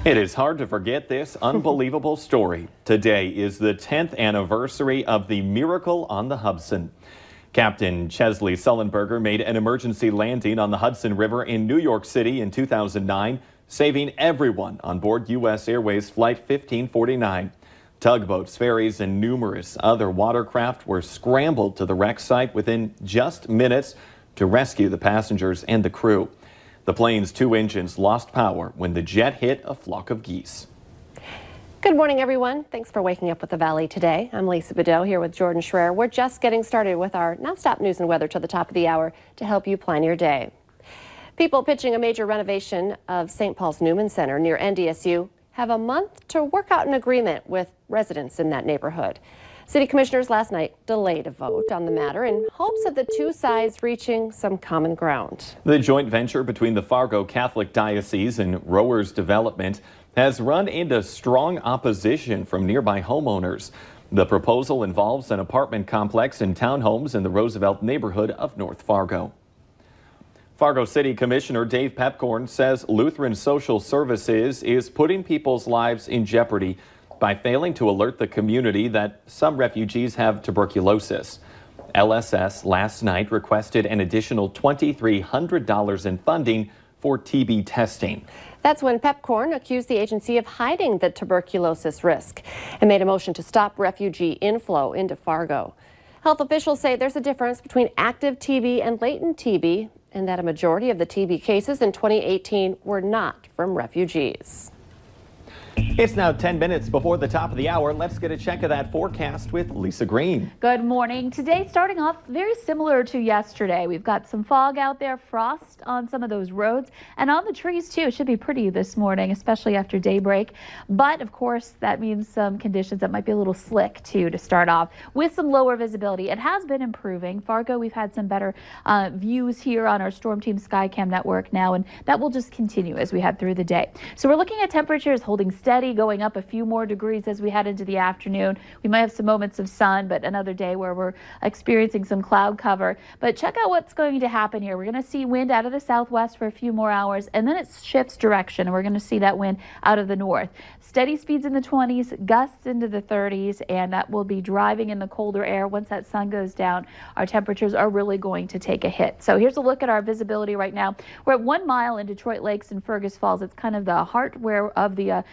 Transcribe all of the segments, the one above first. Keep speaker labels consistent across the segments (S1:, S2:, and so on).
S1: It is hard to forget this unbelievable story. Today is the 10th anniversary of the Miracle on the Hudson. Captain Chesley Sullenberger made an emergency landing on the Hudson River in New York City in 2009, saving everyone on board U.S. Airways Flight 1549. Tugboats, ferries, and numerous other watercraft were scrambled to the wreck site within just minutes to rescue the passengers and the crew. The plane's two engines lost power when the jet hit a flock of geese.
S2: Good morning, everyone. Thanks for waking up with the Valley today. I'm Lisa Bedell here with Jordan Schreier. We're just getting started with our nonstop news and weather to the top of the hour to help you plan your day. People pitching a major renovation of St. Paul's Newman Center near NDSU have a month to work out an agreement with residents in that neighborhood. City commissioners last night delayed a vote on the matter in hopes of the two sides reaching some common ground.
S1: The joint venture between the Fargo Catholic Diocese and Rowers Development has run into strong opposition from nearby homeowners. The proposal involves an apartment complex and townhomes in the Roosevelt neighborhood of North Fargo. Fargo City Commissioner Dave Pepcorn says Lutheran Social Services is putting people's lives in jeopardy by failing to alert the community that some refugees have tuberculosis. LSS last night requested an additional $2,300 in funding for TB testing.
S2: That's when Pepcorn accused the agency of hiding the tuberculosis risk and made a motion to stop refugee inflow into Fargo. Health officials say there's a difference between active TB and latent TB, and that a majority of the TB cases in 2018 were not from refugees.
S1: It's now 10 minutes before the top of the hour. Let's get a check of that forecast with Lisa Green.
S3: Good morning. Today starting off very similar to yesterday. We've got some fog out there, frost on some of those roads, and on the trees too. It should be pretty this morning, especially after daybreak. But of course, that means some conditions that might be a little slick too to start off with some lower visibility. It has been improving. Fargo, we've had some better views here on our Storm Team Skycam network now, and that will just continue as we head through the day. So we're looking at temperatures holding steady, going up a few more degrees as we head into the afternoon. We might have some moments of sun, but another day where we're experiencing some cloud cover. But check out what's going to happen here. We're going to see wind out of the southwest for a few more hours, and then it shifts direction, and we're going to see that wind out of the north. Steady speeds in the 20s, gusts into the 30s, and that will be driving in the colder air. Once that sun goes down, our temperatures are really going to take a hit. So here's a look at our visibility right now. We're at 1 mile in Detroit Lakes and Fergus Falls. It's kind of the heart of the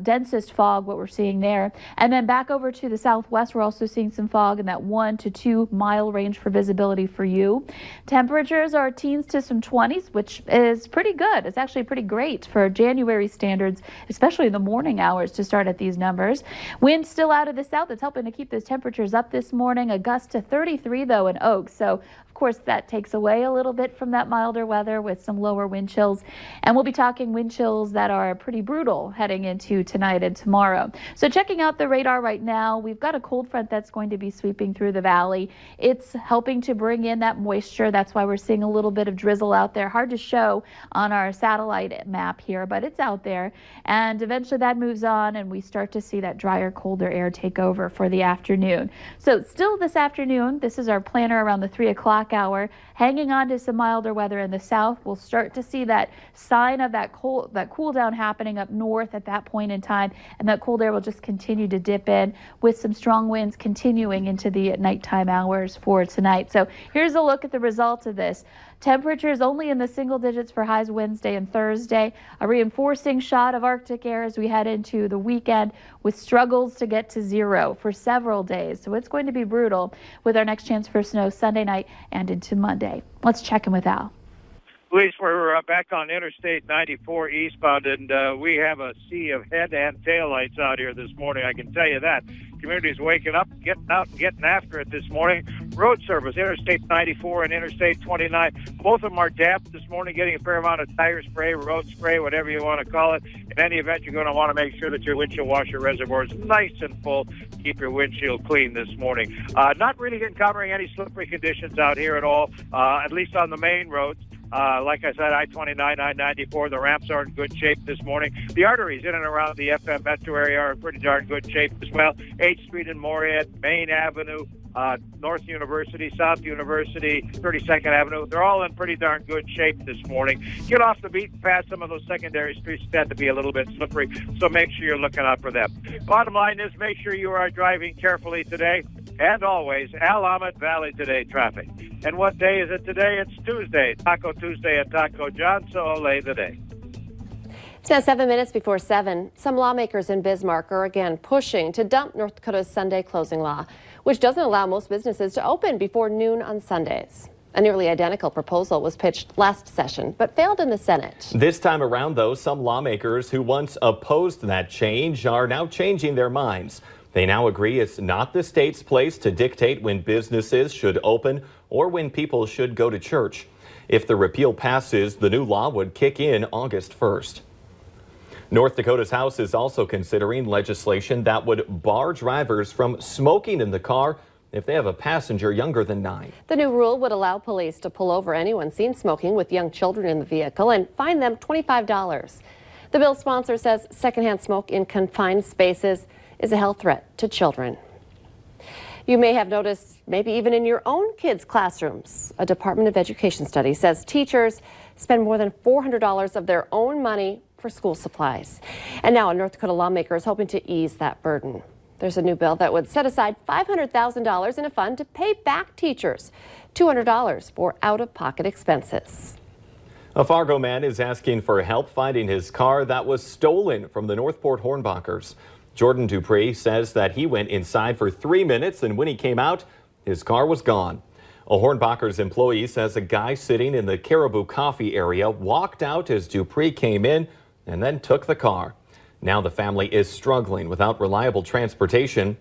S3: densest fog, what we're seeing there. And then back over to the southwest, we're also seeing some fog in that 1 to 2 mile range for visibility for you. Temperatures are teens to some 20s, which is pretty good. It's actually pretty great for January standards, especially in the morning hours to start at these numbers. Wind still out of the south. It's helping to keep those temperatures up this morning. A gust to 33 though in Oaks. So of course, that takes away a little bit from that milder weather with some lower wind chills. And we'll be talking wind chills that are pretty brutal heading into tonight and tomorrow. So checking out the radar right now, we've got a cold front that's going to be sweeping through the valley. It's helping to bring in that moisture. That's why we're seeing a little bit of drizzle out there. Hard to show on our satellite map here, but it's out there. And eventually that moves on and we start to see that drier, colder air take over for the afternoon. So still this afternoon, this is our planner around the 3 o'clock hour, hanging on to some milder weather in the south. We'll start to see that sign of that cool down happening up north at that point in time, and that cold air will just continue to dip in with some strong winds continuing into the nighttime hours for tonight. So here's a look at the results of this. Temperatures only in the single digits for highs Wednesday and Thursday. A reinforcing shot of Arctic air as we head into the weekend with struggles to get to zero for several days. So it's going to be brutal with our next chance for snow Sunday night and into Monday. Let's check in with Al.
S4: Police, we're back on Interstate 94 eastbound, and we have a sea of head and taillights out here this morning, I can tell you that. Community's waking up, getting out and getting after it this morning. Road service, Interstate 94 and Interstate 29, both of them are damp this morning, getting a fair amount of tire spray, road spray, whatever you want to call it. In any event, you're going to want to make sure that your windshield washer reservoir is nice and full. Keep your windshield clean this morning. Not really encountering any slippery conditions out here at all, at least on the main roads. Like I said, I-29, I-94, the ramps are in good shape this morning. The arteries in and around the FM metro area are in pretty darn good shape as well. 8th Street in Morehead, Main Avenue, North University, South University, 32nd Avenue. They're all in pretty darn good shape this morning. Get off the beaten path. Some of those secondary streets tend to be a little bit slippery, so make sure you're looking out for them. Bottom line is make sure you are driving carefully today. And always, Willamette Valley Today traffic. And what day is it today? It's Tuesday, Taco Tuesday at Taco John, so olay the day.
S2: It's now 7 minutes before 7. Some lawmakers in Bismarck are again pushing to dump North Dakota's Sunday closing law, which doesn't allow most businesses to open before noon on Sundays. A nearly identical proposal was pitched last session, but failed in the Senate.
S1: This time around, though, some lawmakers who once opposed that change are now changing their minds. They now agree it's not the state's place to dictate when businesses should open or when people should go to church. If the repeal passes, the new law would kick in August 1st. North Dakota's House is also considering legislation that would bar drivers from smoking in the car if they have a passenger younger than 9.
S2: The new rule would allow police to pull over anyone seen smoking with young children in the vehicle and fine them $25. The bill's sponsor says secondhand smoke in confined spaces is a health threat to children. You may have noticed, maybe even in your own kids' classrooms, a Department of Education study says teachers spend more than $400 of their own money for school supplies. And now a North Dakota lawmaker is hoping to ease that burden. There's a new bill that would set aside $500,000 in a fund to pay back teachers $200 for out-of-pocket expenses.
S1: A Fargo man is asking for help finding his car that was stolen from the Northport Hornbachers. Jordan Dupree says that he went inside for 3 minutes, and when he came out, his car was gone. A Hornbachers employee says a guy sitting in the Caribou Coffee area walked out as Dupree came in and then took the car. Now the family is struggling without reliable transportation.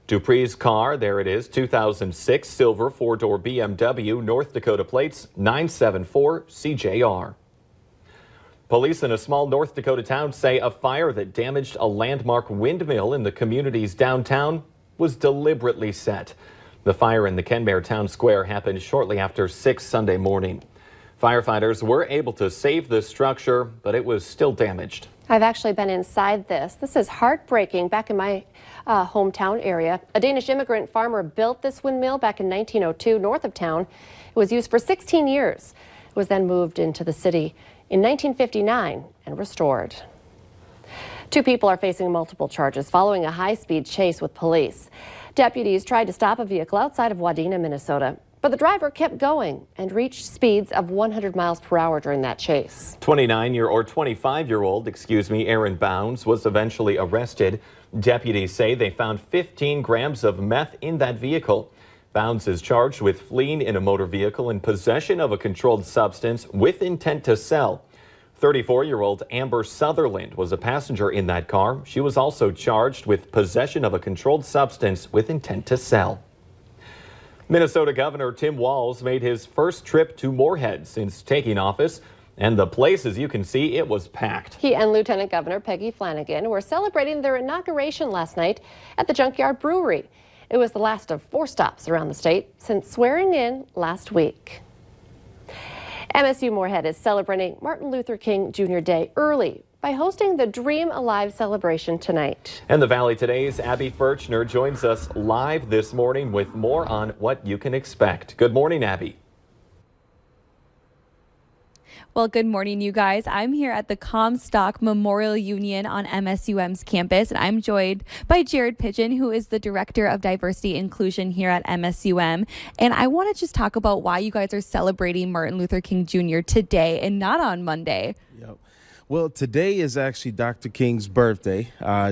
S1: Dupree's car, there it is, 2006 silver 4-door BMW, North Dakota plates 974 CJR. Police in a small North Dakota town say a fire that damaged a landmark windmill in the community's downtown was deliberately set. The fire in the Kenmare Town Square happened shortly after 6 Sunday morning. Firefighters were able to save the structure, but it was still damaged.
S2: I've actually been inside this. This is heartbreaking. Back in my hometown area, a Danish immigrant farmer built this windmill back in 1902 north of town. It was used for 16 years. It was then moved into the city in 1959 and restored. 2 people are facing multiple charges following a high-speed chase with police. Deputies tried to stop a vehicle outside of Wadena, Minnesota, but the driver kept going and reached speeds of 100 miles per hour during that chase.
S1: 25-year-old, Aaron Bounds was eventually arrested. Deputies say they found 15 grams of meth in that vehicle. Bounds is charged with fleeing in a motor vehicle and possession of a controlled substance with intent to sell. 34-year-old Amber Sutherland was a passenger in that car. She was also charged with possession of a controlled substance with intent to sell. Minnesota Governor Tim Walz made his first trip to Moorhead since taking office, and the place, as you can see, it was packed.
S2: He and Lieutenant Governor Peggy Flanagan were celebrating their inauguration last night at the Junkyard Brewery. It was the last of 4 stops around the state since swearing in last week. MSU Moorhead is celebrating Martin Luther King Jr. Day early by hosting the Dream Alive celebration tonight.
S1: And the Valley Today's Abby Furchner joins us live this morning with more on what you can expect. Good morning, Abby.
S5: Well, good morning, you guys. I'm here at the Comstock Memorial Union on MSUM's campus, and I'm joined by Jared Pigeon, who is the Director of Diversity Inclusion here at MSUM. And I want to just talk about why you guys are celebrating Martin Luther King Jr. today and not on Monday.
S6: Yep. Well, today is actually Dr. King's birthday,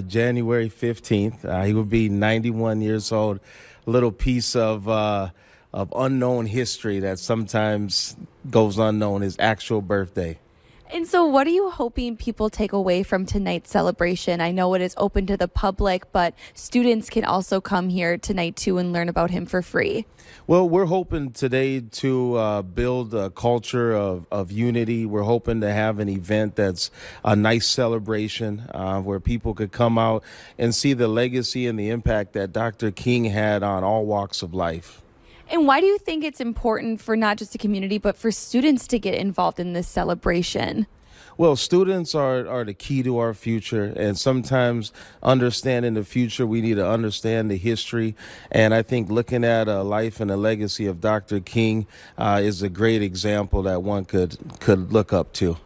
S6: January 15th. He will be 91 years old. A little piece of unknown history that sometimes goes unknown, his actual birthday.
S5: And so what are you hoping people take away from tonight's celebration? I know it is open to the public, but students can also come here tonight too and learn about him for free.
S6: Well, we're hoping today to build a culture of unity. We're hoping to have an event that's a nice celebration where people could come out and see the legacy and the impact that Dr. King had on all walks of life.
S5: And why do you think it's important for not just the community, but for students to get involved in this celebration?
S6: Well, students are the key to our future, and sometimes understanding the future, we need to understand the history. And I think looking at a life and a legacy of Dr. King is a great example that one could look up to.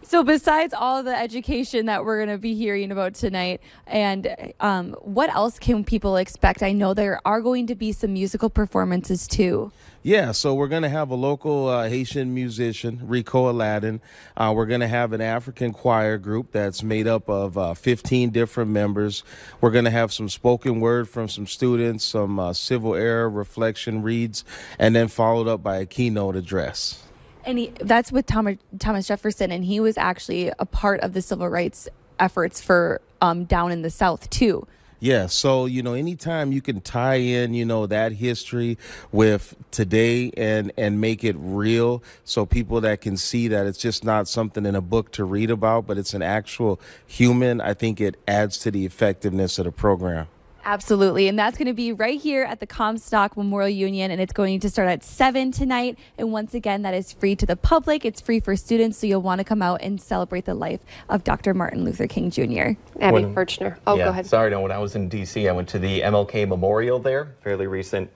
S5: So besides all the education that we're going to be hearing about tonight, and what else can people expect? I know there are going to be some musical performances too.
S6: Yeah, so we're going to have a local Haitian musician, Rico Aladdin. We're going to have an African choir group that's made up of 15 different members. We're going to have some spoken word from some students, some civil era reflection reads, and then followed up by a keynote address.
S5: And that's with Thomas Jefferson, and he was actually a part of the civil rights efforts for down in the South too.
S6: Yeah, so, anytime you can tie in, that history with today and make it real, so people that can see that it's just not something in a book to read about, but it's an actual human, I think it adds to the effectiveness of the program.
S5: Absolutely. And that's going to be right here at the Comstock Memorial Union. And it's going to start at 7 tonight. And once again, that is free to the public. It's free for students. So you'll want to come out and celebrate the life of Dr. Martin Luther King Jr.
S2: Abby Furchner. Oh,
S1: yeah,
S2: go ahead.
S1: Sorry, no, when I was in D.C., I went to the MLK Memorial there, fairly recent.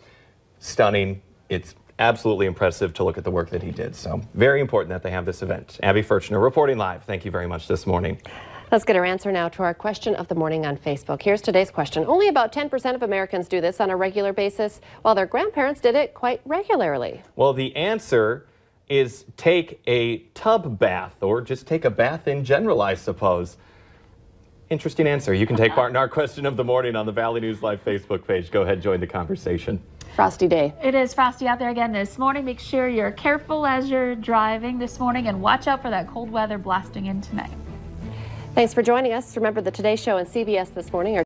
S1: Stunning. It's absolutely impressive to look at the work that he did. So very important that they have this event. Abby Furchner reporting live. Thank you very much this morning.
S2: Let's get our answer now to our question of the morning on Facebook. Here's today's question. Only about 10% of Americans do this on a regular basis, while their grandparents did it quite regularly.
S1: Well, the answer is take a tub bath, or just take a bath in general, I suppose. Interesting answer. You can take part in our question of the morning on the Valley News Live Facebook page. Go ahead, join the conversation.
S2: Frosty day.
S3: It is frosty out there again this morning. Make sure you're careful as you're driving this morning and watch out for that cold weather blasting in tonight.
S2: Thanks for joining us. Remember, the Today Show and CBS This Morning are